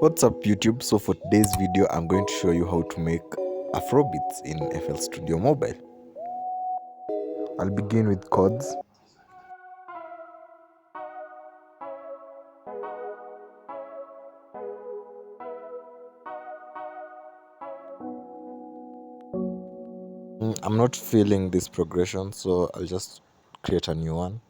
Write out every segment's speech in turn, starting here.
What's up YouTube? So for today's video I'm going to show you how to make afrobeats in FL Studio Mobile. I'll begin with chords. I'm not feeling this progression, so I'll just create a new one.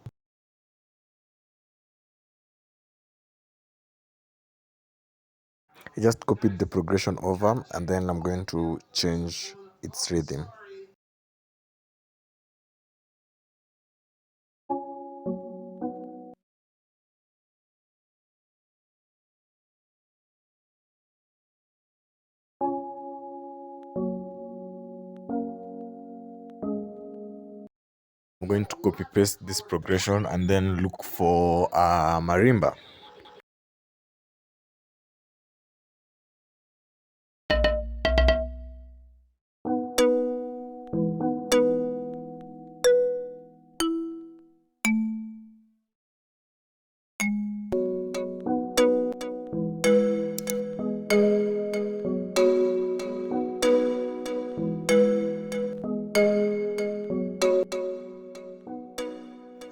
I just copied the progression over and then I'm going to change its rhythm. I'm going to copy paste this progression and then look for a marimba.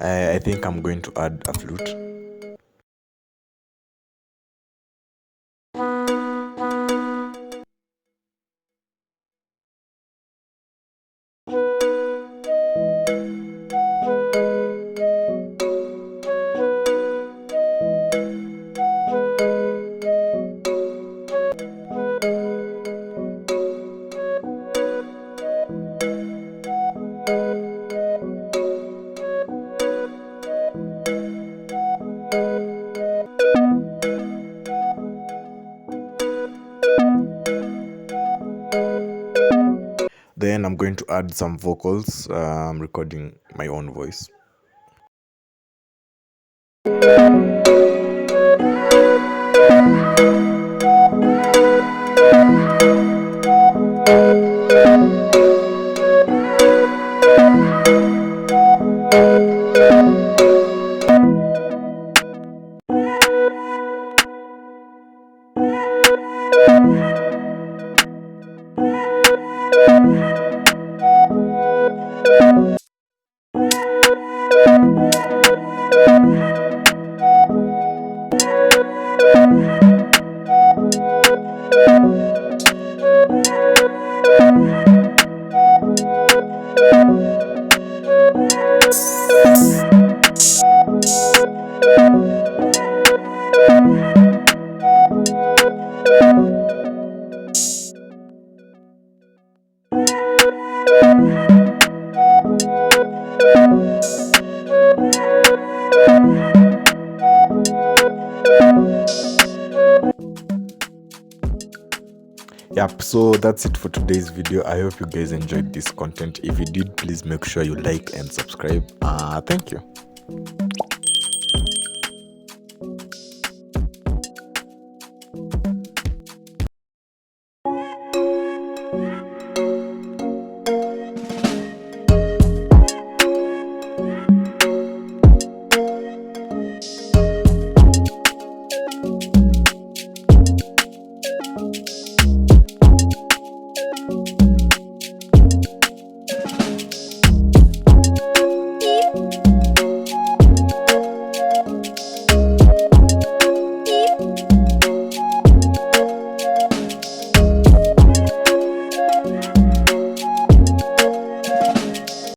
I think I'm going to add a flute. Then I'm going to add some vocals. I'm recording my own voice. Yep, so that's it for today's video. I hope you guys enjoyed this content. If you did, please make sure you like and subscribe. Thank you.